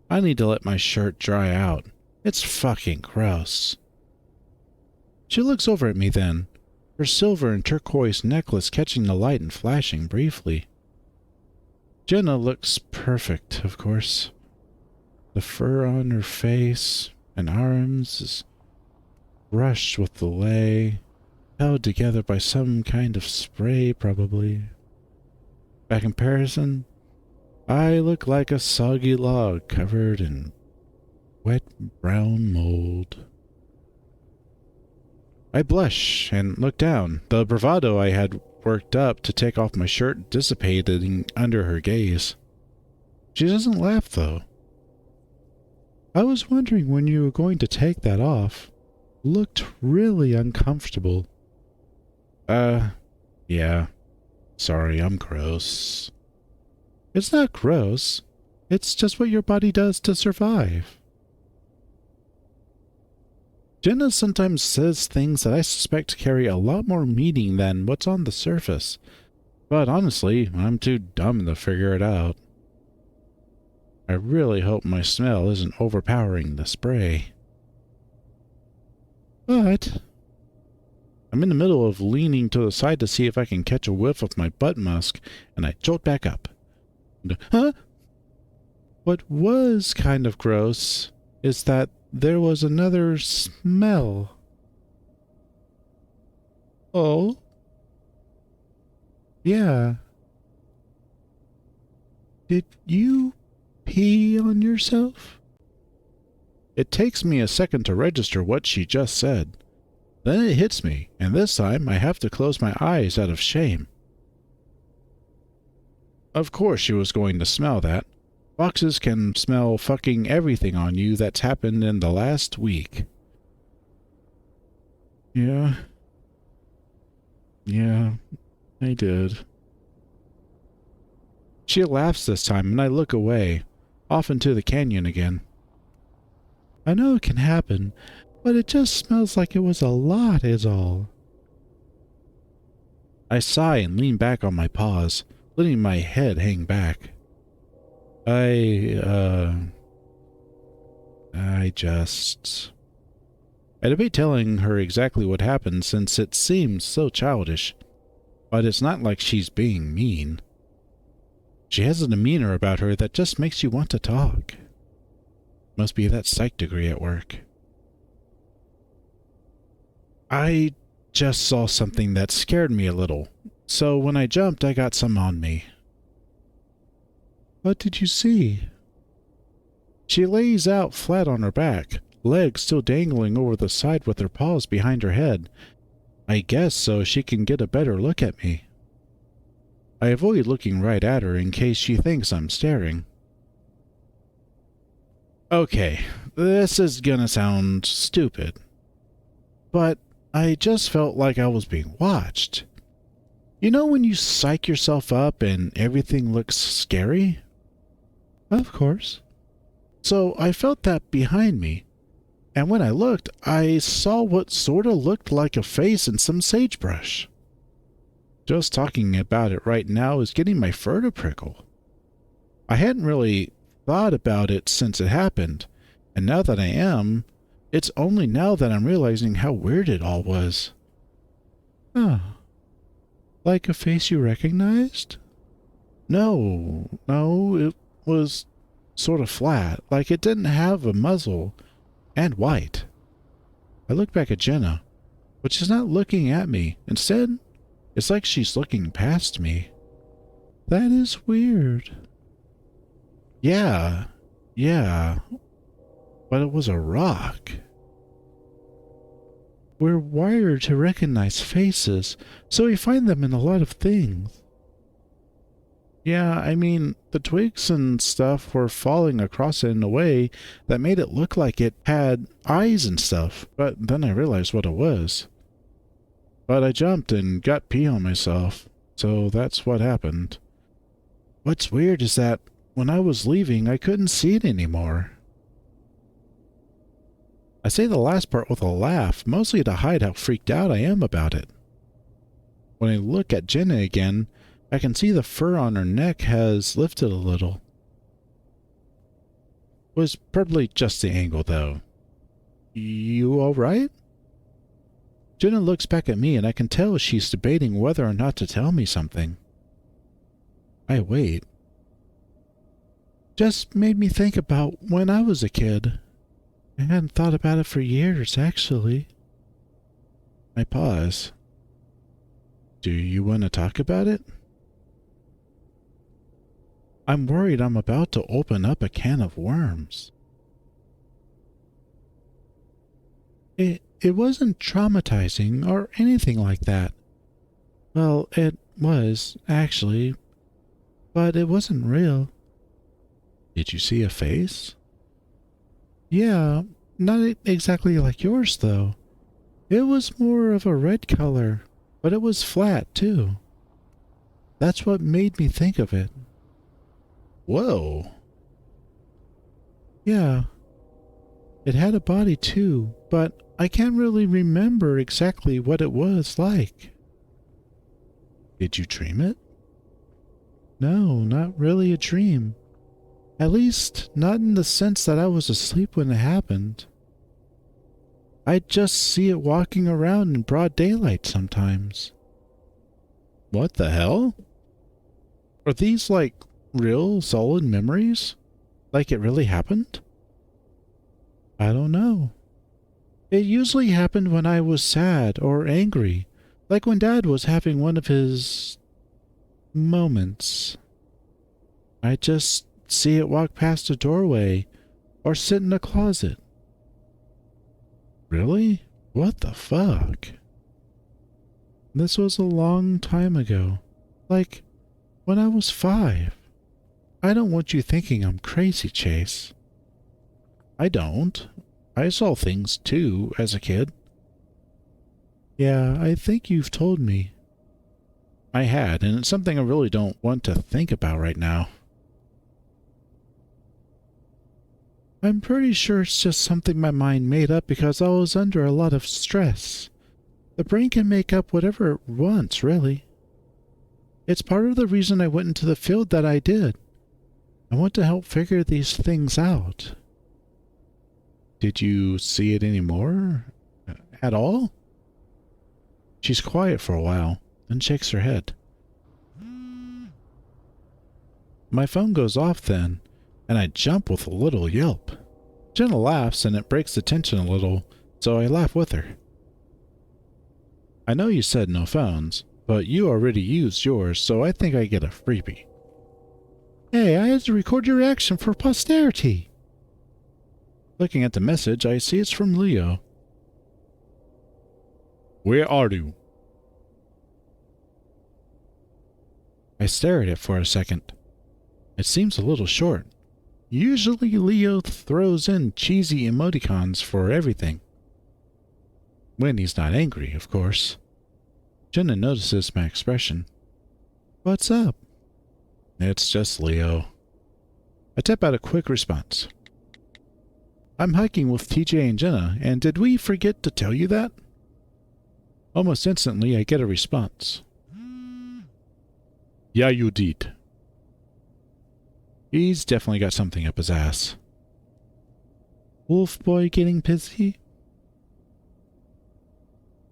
I need to let my shirt dry out. It's fucking gross. She looks over at me then, her silver and turquoise necklace catching the light and flashing briefly. Jenna looks perfect, of course. The fur on her face and arms is brushed with the lei, held together by some kind of spray, probably. By comparison, I look like a soggy log covered in wet brown mold. I blush and look down. The bravado I had worked up to take off my shirt dissipated under her gaze. She doesn't laugh, though. I was wondering when you were going to take that off. Looked really uncomfortable. Yeah. Sorry, I'm gross. It's not gross. It's just what your body does to survive. Jenna sometimes says things that I suspect carry a lot more meaning than what's on the surface. But honestly, I'm too dumb to figure it out. I really hope my smell isn't overpowering the spray. But I'm in the middle of leaning to the side to see if I can catch a whiff of my butt musk, and I jolt back up. Huh? What was kind of gross is that there was another smell. Oh? Yeah. Did you pee on yourself? It takes me a second to register what she just said. Then it hits me, and this time I have to close my eyes out of shame. Of course she was going to smell that. Foxes can smell fucking everything on you that's happened in the last week. Yeah. Yeah, I did. She laughs this time, and I look away, off into the canyon again. I know it can happen, but it just smells like it was a lot is all. I sigh and lean back on my paws, letting my head hang back. I debate telling her exactly what happened since it seems so childish, but it's not like she's being mean. She has a demeanor about her that just makes you want to talk. Must be that psych degree at work. I just saw something that scared me a little, so when I jumped, I got some on me. What did you see? She lays out flat on her back, legs still dangling over the side with her paws behind her head. I guess so she can get a better look at me. I avoid looking right at her in case she thinks I'm staring. Okay, this is gonna sound stupid, but I just felt like I was being watched. You know when you psych yourself up and everything looks scary? Of course. So I felt that behind me, and when I looked, I saw what sort of looked like a face and some sagebrush. Just talking about it right now is getting my fur to prickle. I hadn't really thought about it since it happened, and now that I am, it's only now that I'm realizing how weird it all was. Oh. Like a face you recognized? No, it was sort of flat, like it didn't have a muzzle, and white. I look back at Jenna, but she's not looking at me. Instead, it's like she's looking past me. That is weird. Yeah, but it was a rock. We're wired to recognize faces, so we find them in a lot of things. Yeah, I mean, the twigs and stuff were falling across it in a way that made it look like it had eyes and stuff, but then I realized what it was. But I jumped and got pee on myself, so that's what happened. What's weird is that when I was leaving, I couldn't see it anymore. I say the last part with a laugh, mostly to hide how freaked out I am about it. When I look at Jenna again, I can see the fur on her neck has lifted a little. Was probably just the angle, though. You alright? Jenna looks back at me and I can tell she's debating whether or not to tell me something. I wait. Just made me think about when I was a kid. I hadn't thought about it for years, actually. I pause. Do you want to talk about it? I'm worried I'm about to open up a can of worms. It wasn't traumatizing or anything like that. Well, it was, actually, but it wasn't real. Did you see a face? Yeah, not exactly like yours, though. It was more of a red color, but it was flat, too. That's what made me think of it. Whoa. Yeah. It had a body, too, but I can't really remember exactly what it was like. Did you dream it? No, not really a dream. At least, not in the sense that I was asleep when it happened. I just see it walking around in broad daylight sometimes. What the hell? Are these like real solid memories? Like it really happened? I don't know. It usually happened when I was sad or angry, like when Dad was having one of his moments. I just see it walk past a doorway or sit in a closet. Really? What the fuck? This was a long time ago. Like When I was 5. I don't want you thinking I'm crazy, Chase. I don't. I saw things, too, as a kid. Yeah, I think you've told me. I had, and it's something I really don't want to think about right now. I'm pretty sure it's just something my mind made up because I was under a lot of stress. The brain can make up whatever it wants, really. It's part of the reason I went into the field that I did. I want to help figure these things out. Did you see it anymore? At all? She's quiet for a while, then shakes her head. My phone goes off then, and I jump with a little yelp. Jenna laughs and it breaks the tension a little, so I laugh with her. I know you said no phones, but you already used yours, so I think I get a freebie. Hey, I had to record your reaction for posterity. Looking at the message, I see it's from Leo. Where are you? I stare at it for a second. It seems a little short. Usually Leo throws in cheesy emoticons for everything. When he's not angry, of course. Jenna notices my expression. What's up? It's just Leo. I tap out a quick response. I'm hiking with TJ and Jenna, and did we forget to tell you that? Almost instantly, I get a response. Yeah, you did. He's definitely got something up his ass. Wolf boy getting pissy?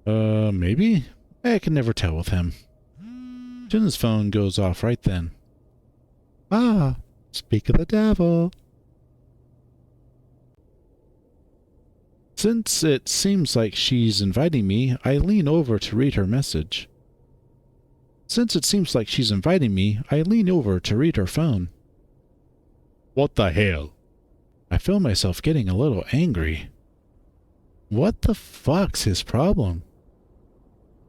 Maybe? I can never tell with him. Jenna's phone goes off right then. Ah, speak of the devil. Since it seems like she's inviting me, I lean over to read her message. I lean over to read her phone. What the hell? I feel myself getting a little angry. What the fuck's his problem?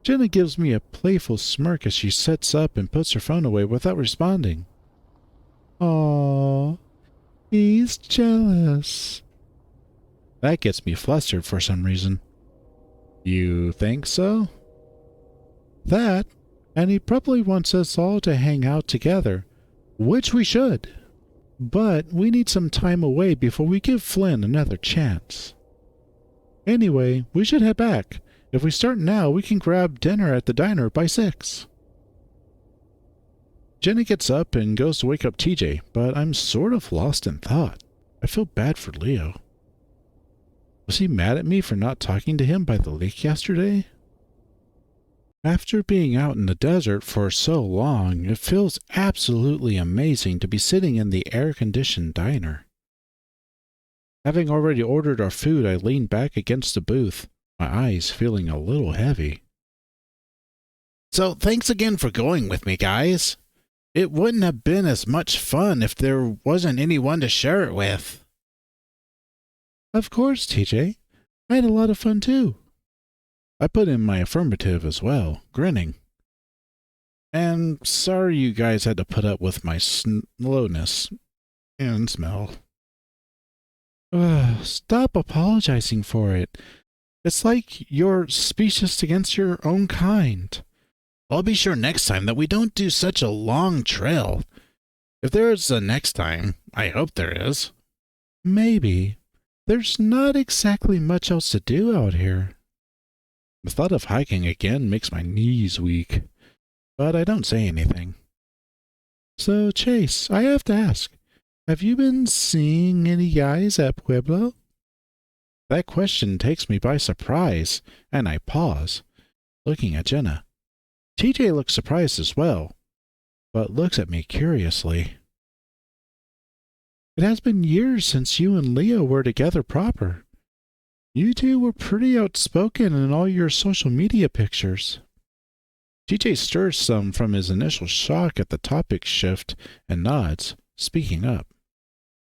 Jenna gives me a playful smirk as she sits up and puts her phone away without responding. Aww, he's jealous. That gets me flustered for some reason. You think so? That, and he probably wants us all to hang out together, which we should. But we need some time away before we give Flynn another chance. Anyway, we should head back. If we start now, we can grab dinner at the diner by 6. Jenny gets up and goes to wake up TJ, but I'm sort of lost in thought. I feel bad for Leo. Was he mad at me for not talking to him by the lake yesterday? After being out in the desert for so long, it feels absolutely amazing to be sitting in the air-conditioned diner. Having already ordered our food, I lean back against the booth, my eyes feeling a little heavy. So thanks again for going with me, guys. It wouldn't have been as much fun if there wasn't anyone to share it with. Of course, TJ. I had a lot of fun too. I put in my affirmative as well, grinning. And sorry you guys had to put up with my slowness and smell. Stop apologizing for it. It's like you're specious against your own kind. I'll be sure next time that we don't do such a long trail. If there is a next time, I hope there is. Maybe. There's not exactly much else to do out here. The thought of hiking again makes my knees weak, but I don't say anything. So, Chase, I have to ask, have you been seeing any guys at Pueblo? That question takes me by surprise, and I pause, looking at Jenna. TJ looks surprised as well, but looks at me curiously. It has been years since you and Leo were together proper. You two were pretty outspoken in all your social media pictures. TJ stirs some from his initial shock at the topic shift and nods, speaking up.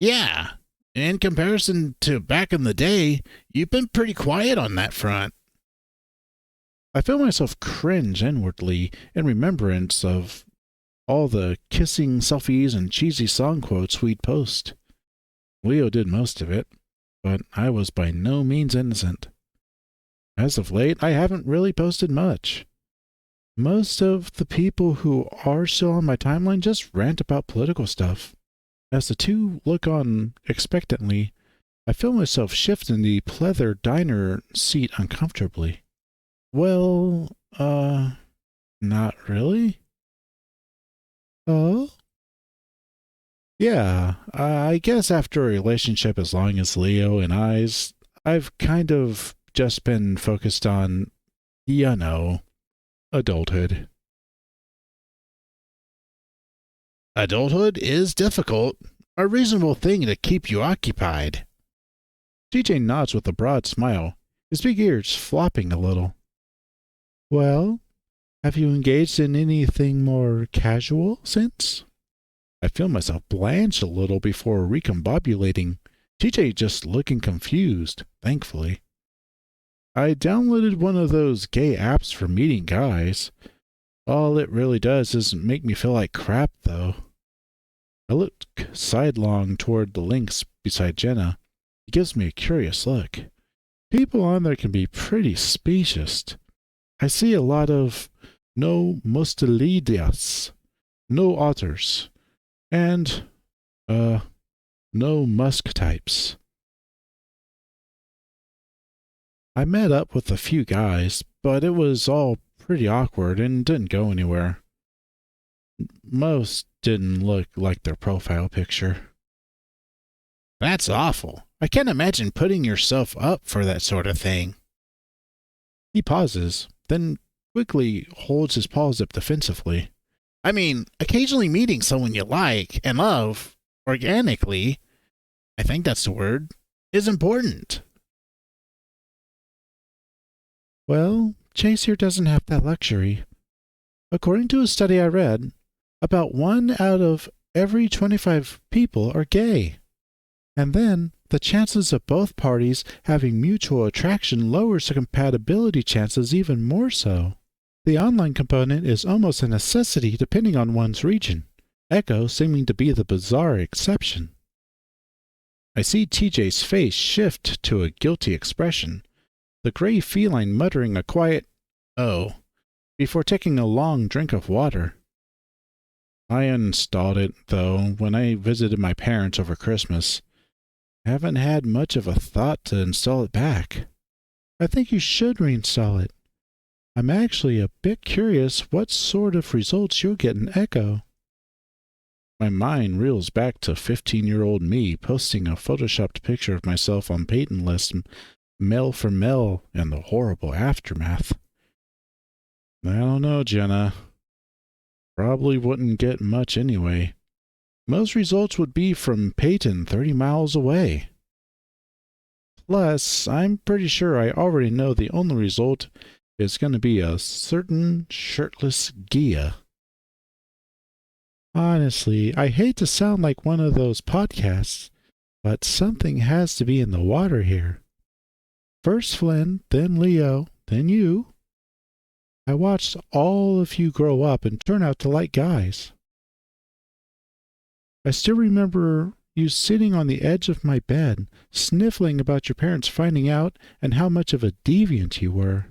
Yeah, in comparison to back in the day, you've been pretty quiet on that front. I feel myself cringe inwardly in remembrance of all the kissing selfies and cheesy song quotes we'd post. Leo did most of it, but I was by no means innocent. As of late, I haven't really posted much. Most of the people who are still on my timeline just rant about political stuff. As the two look on expectantly, I feel myself shift in the pleather diner seat uncomfortably. Well, not really? Oh? Yeah, I guess after a relationship as long as Leo and I's, I've kind of just been focused on, adulthood. Adulthood is difficult, a reasonable thing to keep you occupied. TJ nods with a broad smile, his big ears flopping a little. Well, have you engaged in anything more casual since? I feel myself blanch a little before recombobulating, TJ just looking confused, thankfully. I downloaded one of those gay apps for meeting guys. All it really does is make me feel like crap, though. I look sidelong toward the links beside Jenna. It gives me a curious look. People on there can be pretty specious. I see a lot of no mustelidas, no otters, and, no musk types. I met up with a few guys, but it was all pretty awkward and didn't go anywhere. Most didn't look like their profile picture. That's awful. I can't imagine putting yourself up for that sort of thing. He pauses, then quickly holds his paws up defensively. I mean, occasionally meeting someone you like and love, organically, I think that's the word, is important. Well, Chase here doesn't have that luxury. According to a study I read, about 1 out of every 25 people are gay. And then, the chances of both parties having mutual attraction lowers the compatibility chances even more so. The online component is almost a necessity depending on one's region, Echo seeming to be the bizarre exception. I see TJ's face shift to a guilty expression, the gray feline muttering a quiet, "Oh," before taking a long drink of water. I uninstalled it, though, when I visited my parents over Christmas. Haven't had much of a thought to install it back. I think you should reinstall it. I'm actually a bit curious what sort of results you'll get in Echo. My mind reels back to 15-year-old me posting a photoshopped picture of myself on Peyton List, male for male, and the horrible aftermath. I don't know, Jenna. Probably wouldn't get much anyway. Most results would be from Peyton 30 miles away. Plus, I'm pretty sure I already know the only result is going to be a certain shirtless Gia. Honestly, I hate to sound like one of those podcasts, but something has to be in the water here. First Flynn, then Leo, then you. I watched all of you grow up and turn out to like guys. I still remember you sitting on the edge of my bed, sniffling about your parents finding out and how much of a deviant you were.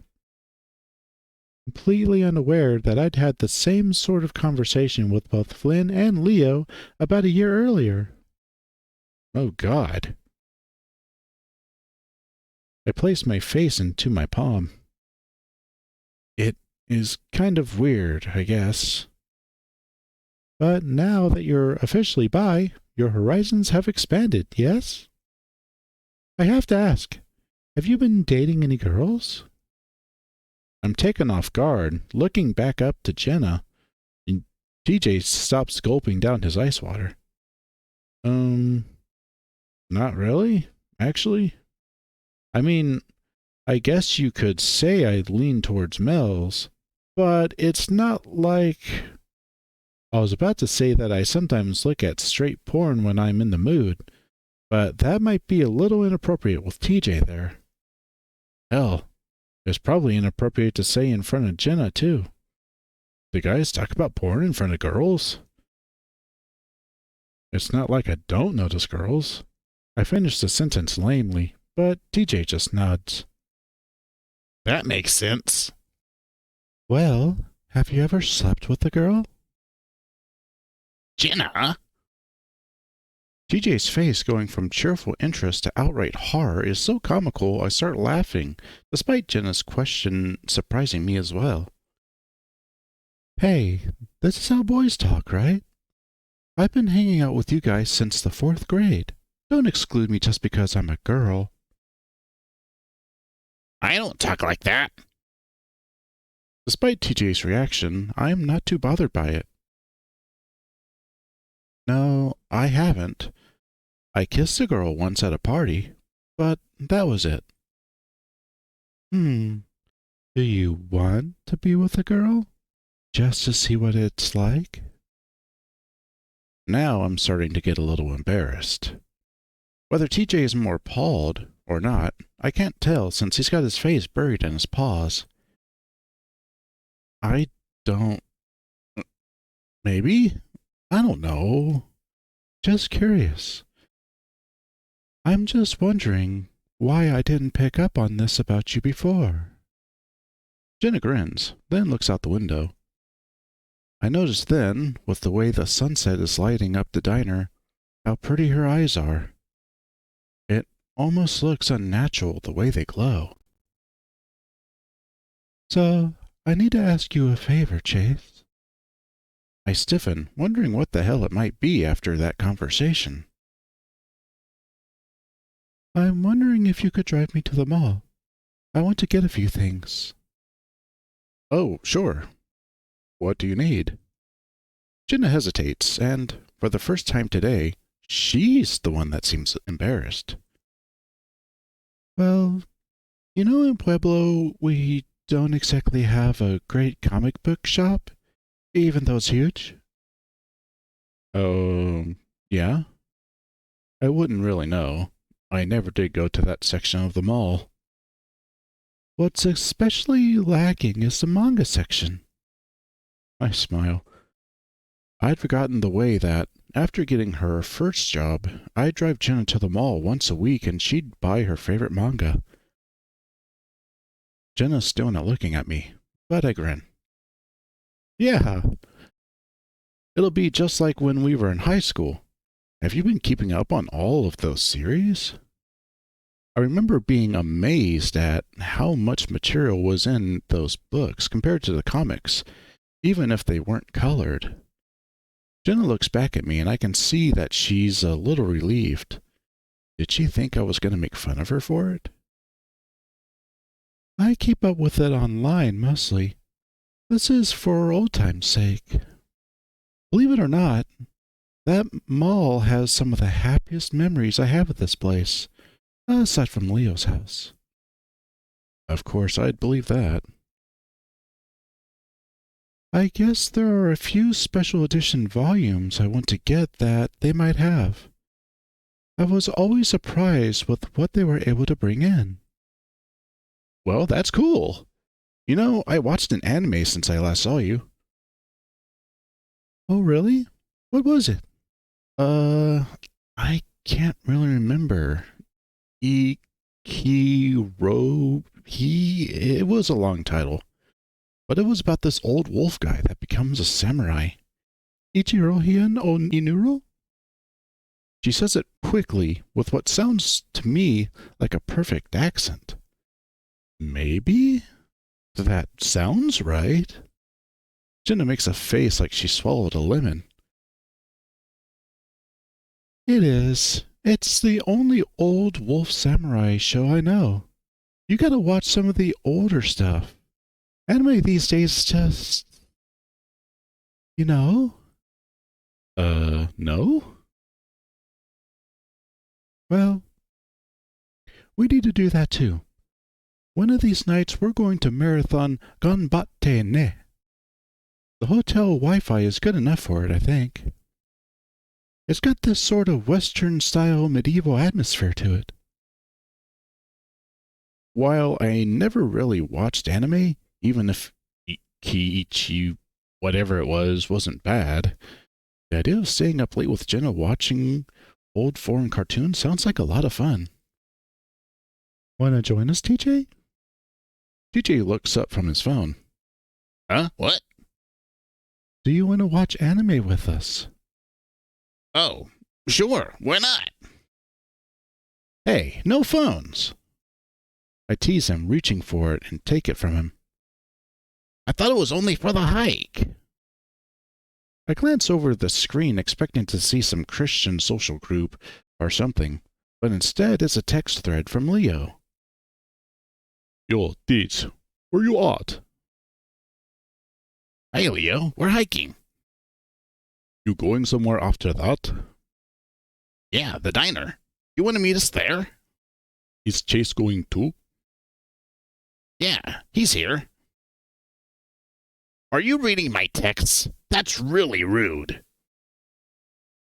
Completely unaware that I'd had the same sort of conversation with both Flynn and Leo about a year earlier. Oh, God. I placed my face into my palm. It is kind of weird, I guess. But now that you're officially bi, your horizons have expanded, yes? I have to ask, have you been dating any girls? I'm taken off guard, looking back up to Jenna, and TJ stops gulping down his ice water. Not really, actually. I mean, I guess you could say I lean towards males, but it's not like... I was about to say that I sometimes look at straight porn when I'm in the mood, but that might be a little inappropriate with TJ there. Hell, it's probably inappropriate to say in front of Jenna, too. Do guys talk about porn in front of girls? It's not like I don't notice girls. I finished the sentence lamely, but TJ just nods. That makes sense. Well, have you ever slept with a girl? Jenna? TJ's face going from cheerful interest to outright horror is so comical I start laughing, despite Jenna's question surprising me as well. Hey, this is how boys talk, right? I've been hanging out with you guys since the 4th grade. Don't exclude me just because I'm a girl. I don't talk like that. Despite TJ's reaction, I am not too bothered by it. No, I haven't. I kissed a girl once at a party, but that was it. Do you want to be with a girl? Just to see what it's like? Now I'm starting to get a little embarrassed. Whether TJ is more appalled or not, I can't tell since he's got his face buried in his paws. I don't... Maybe? I don't know. Just curious. I'm just wondering why I didn't pick up on this about you before. Jenna grins, then looks out the window. I noticed then, with the way the sunset is lighting up the diner, how pretty her eyes are. It almost looks unnatural the way they glow. So, I need to ask you a favor, Chase. I stiffen, wondering what the hell it might be after that conversation. I'm wondering if you could drive me to the mall. I want to get a few things. Oh, sure. What do you need? Jenna hesitates, and, for the first time today, she's the one that seems embarrassed. Well, you know in Pueblo, we don't exactly have a great comic book shop, even though it's huge. Yeah? I wouldn't really know. I never did go to that section of the mall. What's especially lacking is the manga section. I smile. I'd forgotten the way that, after getting her first job, I'd drive Jenna to the mall once a week and she'd buy her favorite manga. Jenna's still not looking at me, but I grin. Yeah. It'll be just like when we were in high school. Have you been keeping up on all of those series? I remember being amazed at how much material was in those books compared to the comics, even if they weren't colored. Jenna looks back at me and I can see that she's a little relieved. Did she think I was going to make fun of her for it? I keep up with it online mostly. This is for old time's sake. Believe it or not, that mall has some of the happiest memories I have at this place, aside from Leo's house. Of course, I'd believe that. I guess there are a few special edition volumes I want to get that they might have. I was always surprised with what they were able to bring in. Well, that's cool. You know, I watched an anime since I last saw you. Oh, really? What was it? I can't really remember. It was a long title. But it was about this old wolf guy that becomes a samurai. Ichiro Hien o Inuro? She says it quickly with what sounds to me like a perfect accent. Maybe? That sounds right. Jenna makes a face like she swallowed a lemon. It is. It's the only old wolf samurai show I know. You gotta watch some of the older stuff. Anime these days just... You know? No? Well, we need to do that too. One of these nights we're going to marathon Ganbatte ne. The hotel Wi-Fi is good enough for it, I think. It's got this sort of Western-style medieval atmosphere to it. While I never really watched anime, even if Kiichi Whatever it was wasn't bad. The idea of staying up late with Jenna watching old foreign cartoons sounds like a lot of fun. Wanna join us, TJ? TJ looks up from his phone. Huh? What? Do you want to watch anime with us? Oh, sure. Why not? Hey, no phones. I tease him, reaching for it, and take it from him. I thought it was only for the hike. I glance over the screen expecting to see some Christian social group or something, but instead it's a text thread from Leo. Yo, Deets, where you at? Hey, Leo, we're hiking. You going somewhere after that? Yeah, the diner. You want to meet us there? Is Chase going too? Yeah, he's here. Are you reading my texts? That's really rude.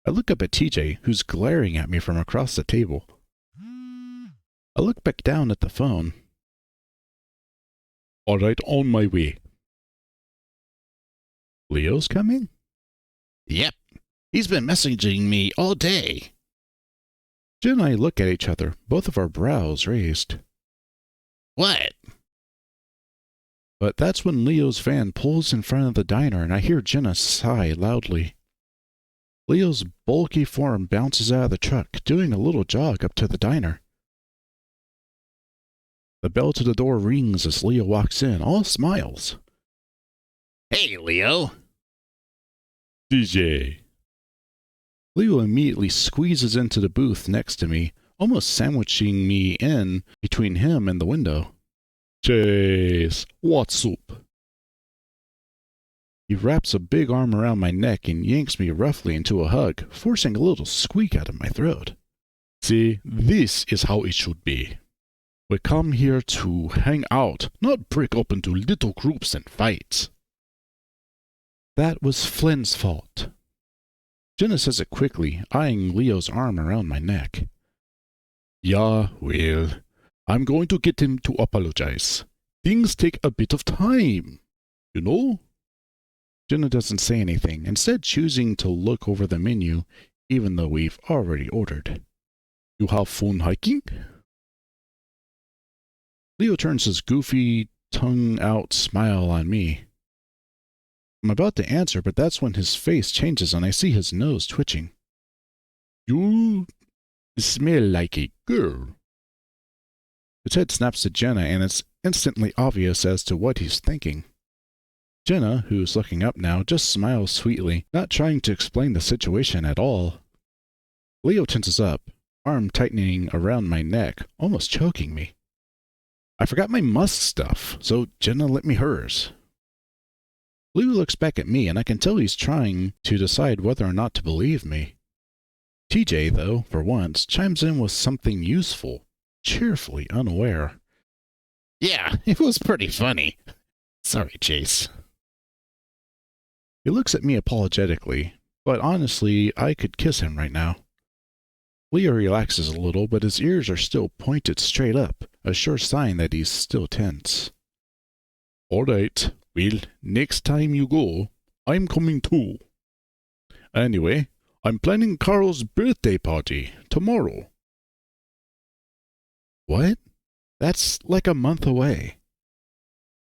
I look up at TJ, who's glaring at me from across the table. I look back down at the phone. All right, on my way. Leo's coming? Yep. He's been messaging me all day. Jen and I look at each other, both of our brows raised. What? But that's when Leo's van pulls in front of the diner and I hear Jenna sigh loudly. Leo's bulky form bounces out of the truck, doing a little jog up to the diner. The bell to the door rings as Leo walks in, all smiles. Hey, Leo. DJ. Leo immediately squeezes into the booth next to me, almost sandwiching me in between him and the window. Chase, what's up? He wraps a big arm around my neck and yanks me roughly into a hug, forcing a little squeak out of my throat. See, this is how it should be. We come here to hang out, not break up into little groups and fights. That was Flynn's fault. Jenna says it quickly, eyeing Leo's arm around my neck. Yeah, well, I'm going to get him to apologize. Things take a bit of time, you know? Jenna doesn't say anything, instead choosing to look over the menu, even though we've already ordered. You have fun hiking? Leo turns his goofy, tongue-out smile on me. I'm about to answer, but that's when his face changes and I see his nose twitching. You smell like a girl. His head snaps to Jenna, and it's instantly obvious as to what he's thinking. Jenna, who's looking up now, just smiles sweetly, not trying to explain the situation at all. Leo tenses up, arm tightening around my neck, almost choking me. I forgot my musk stuff, so Jenna lent me hers. Leo looks back at me, and I can tell he's trying to decide whether or not to believe me. TJ, though, for once, chimes in with something useful, cheerfully unaware. Yeah, it was pretty funny. Sorry, Chase. He looks at me apologetically, but honestly, I could kiss him right now. Leo relaxes a little, but his ears are still pointed straight up, a sure sign that he's still tense. All right, well, next time you go, I'm coming too. Anyway, I'm planning Carl's birthday party tomorrow. What? That's like a month away.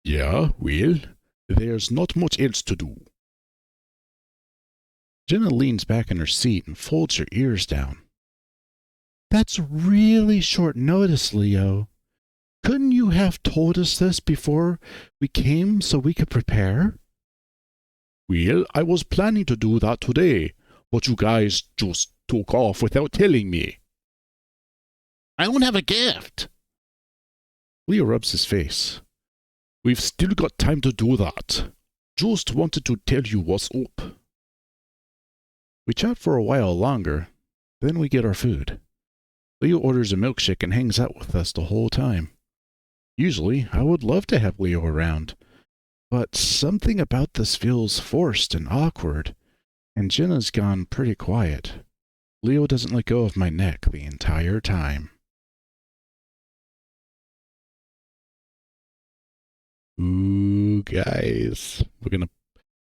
Yeah, well, there's not much else to do. Jenna leans back in her seat and folds her ears down. That's really short notice, Leo. Couldn't you have told us this before we came so we could prepare? Well, I was planning to do that today, but you guys just took off without telling me. I don't have a gift. Leo rubs his face. We've still got time to do that. Just wanted to tell you what's up. We chat for a while longer, then we get our food. Leo orders a milkshake and hangs out with us the whole time. Usually, I would love to have Leo around, but something about this feels forced and awkward, and Jenna's gone pretty quiet. Leo doesn't let go of my neck the entire time. Ooh, guys, we're gonna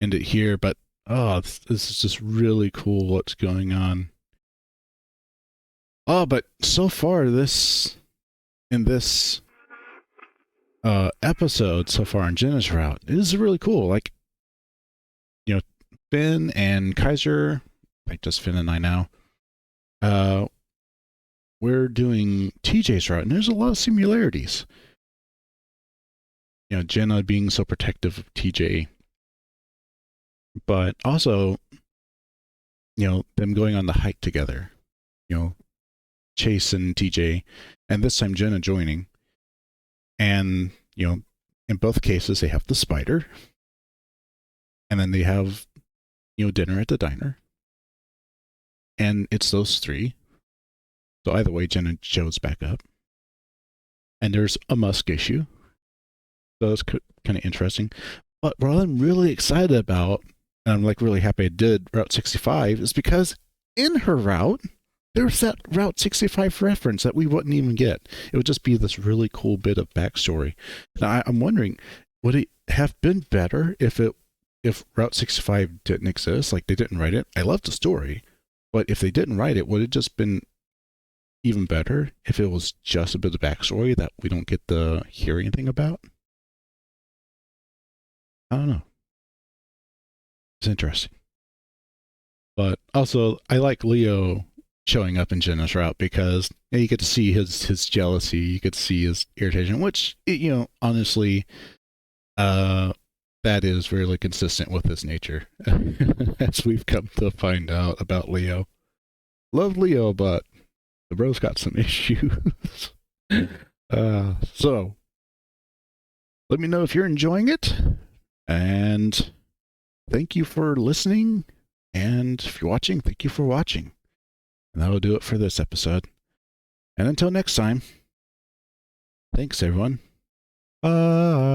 end it here, but this is just really cool what's going on. Oh, but so far in this episode so far in Jenna's route, it is really cool. Like, Finn and Kaiser, like just Finn and I now, we're doing TJ's route, and there's a lot of similarities. Jenna being so protective of TJ, but also, them going on the hike together. Chase and TJ, and this time Jenna joining. And, in both cases, they have the spider. And then they have, dinner at the diner. And it's those three. So either way, Jenna shows back up. And there's a Musk issue. So that's kind of interesting. But what I'm really excited about, and I'm like really happy I did Route 65, is because in her route, there's that Route 65 reference that we wouldn't even get. It would just be this really cool bit of backstory. Now, I'm wondering, would it have been better if Route 65 didn't exist? Like, they didn't write it? I love the story, but if they didn't write it, would it just been even better if it was just a bit of backstory that we don't get to hear anything about? I don't know. It's interesting. But also, I like Leo showing up in Jenna's route because you get to see his jealousy, you get to see his irritation, which, honestly, that is really consistent with his nature, as we've come to find out about Leo. Love Leo, but the bro's got some issues. So, let me know if you're enjoying it, and thank you for listening, and if you're watching, thank you for watching. And that will do it for this episode. And until next time, thanks everyone. Bye.